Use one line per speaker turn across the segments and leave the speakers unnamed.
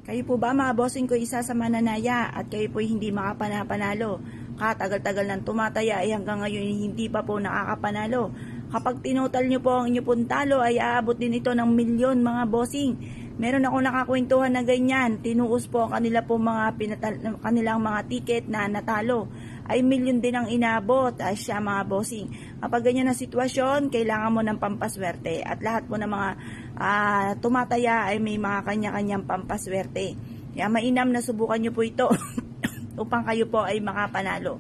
Kayo po ba mga bossing ko isa sa mananaya at kayo po hindi makapanapanalo? Katagal-tagal nang tumataya ay hanggang ngayon hindi pa po nakakapanalo. Kapag tinotal nyo po ang inyo pong talo ay aabot din ito ng milyon mga bossing. Meron ako nakakwentuhan na ganyan. Tinuos po ang kanila po kanilang mga ticket na natalo. Ay milyon din ang inabot ay siya mga bossing. Kapag ganyan na sitwasyon, kailangan mo ng pampaswerte. At lahat po ng mga tumataya ay may mga kanya-kanyang pampaswerte. Kaya mainam na subukan nyo po ito upang kayo po ay makapanalo.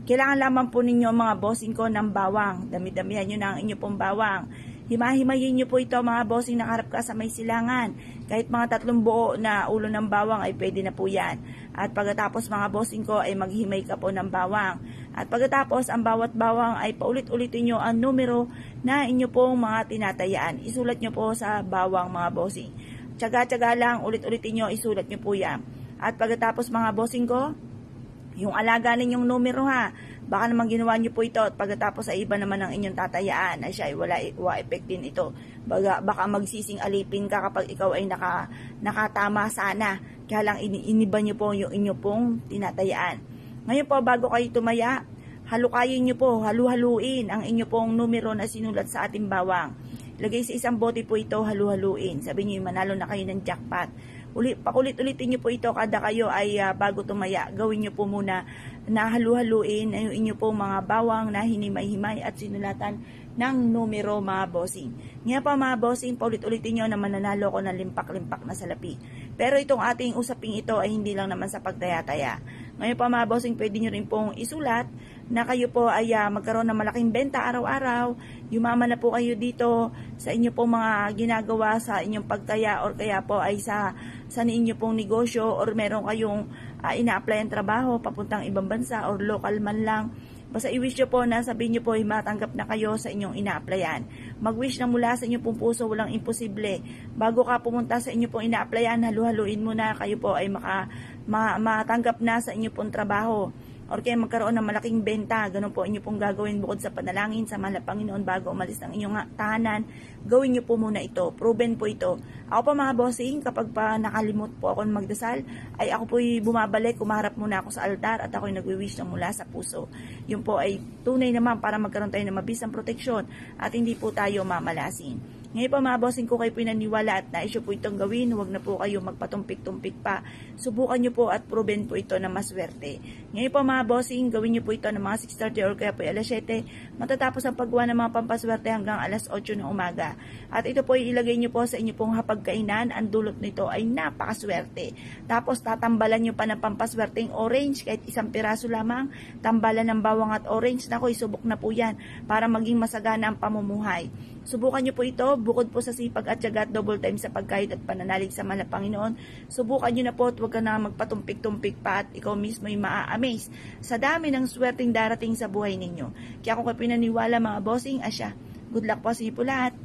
Kailangan lamang po ninyo mga bossing ko ng bawang. Dami-damihan nyo na ang inyo pong bawang. Himahimayin nyo po ito mga bossing nakarap ka sa may silangan. Kahit mga 3 buo na ulo ng bawang ay pwede na po yan. At pagkatapos mga bossing ko ay maghimay ka po ng bawang. At pagkatapos ang bawat bawang ay paulit-ulitin nyo ang numero na inyo pong mga tinatayaan. Isulat nyo po sa bawang mga bossing. Tsaga-tsaga lang ulit-ulitin nyo, isulat nyo po yan. At pagkatapos mga bossing ko, yung alaga ninyong numero ha, baka naman ginawa nyo po ito at pagkatapos ay iba naman ang inyong tatayaan ay siya ay wala effect din ito. Baka magsising alipin ka kapag ikaw ay nakatama sana. Kaya lang iniba nyo po yung inyo pong tinatayaan. Ngayon po bago kayo tumaya, halukayin nyo po, halu-haluin ang inyo pong numero na sinulat sa ating bawang. Lagay sa isang bote po ito, halu-haluin. Sabi nyo manalo na kayo ng jackpot. Pakulit-ulitin nyo po ito kada kayo ay bago tumaya. Gawin nyo po muna na halu-haluin ang inyo po mga bawang na hinimay-himay at sinulatan ng numero mga bossing. Ngayon pa mga bossing, paulit-ulitin nyo na mananalo ko ng limpak-limpak na salapi. Pero itong ating usaping ito ay hindi lang naman sa pagtaya-taya. Ngayon pa mga bossing, pwede nyo rin pong isulat na kayo po ay magkaroon ng malaking benta araw-araw. Yumaman na po kayo dito sa inyo pong mga ginagawa sa inyong pagtaya or kaya po ay sa inyo pong negosyo or meron kayong ina-apply ang trabaho papuntang ibang bansa or local man lang. Basta i-wish nyo po na sabihin nyo po ay matanggap na kayo sa inyong ina-applyan. Mag-wish na mula sa inyong pong puso, walang imposible. Bago ka pumunta sa inyong pong ina-applyan, halu-haluin muna kayo po ay matanggap na sa inyong pong trabaho. Or kaya magkaroon ng malaking benta, ganun po inyo pong gagawin bukod sa panalangin sa mahal na Panginoon bago umalis ng inyong tahanan. Gawin nyo po muna ito, proven po ito. Ako pa mga bossing, kapag pa nakalimot po ako magdasal, ay ako po'y bumabalik, kumaharap muna ako sa altar at ako'y nagwi-wish ng mula sa puso. Yun po ay tunay naman para magkaroon tayo ng mabisang proteksyon at hindi po tayo mamalasin. Ngayon pa mga bossing ko kayo po naniniwala at naisyo po itong gawin, huwag na po kayo magpatumpik-tumpik pa. Subukan nyo po at proven po ito na maswerte. Ngayon pa mga bossing, gawin nyo po ito ng mga 6:30 or kaya po alas 7, matatapos ang paggawa ng mga pampaswerte hanggang alas 8 ng umaga. At ito po ilagay nyo po sa inyo pong hapagkainan, ang dulot nito ay napakaswerte. Tapos tatambalan nyo pa ng pampaswerteng orange, kahit isang piraso lamang, tambalan ng bawang at orange, naku isubok na po yan para maging masagana ang pamumuhay. Subukan nyo po ito, bukod po sa sipag at tiyaga at double time sa pagkahit at pananalig sa mahal na Panginoon. Subukan nyo na po at huwag ka na magpatumpik-tumpik pa at ikaw mismo ay maa-amaze sa dami ng swerteng darating sa buhay ninyo. Kaya kung kayo pinaniwala mga bossing, asya, good luck po sa inyo po lahat.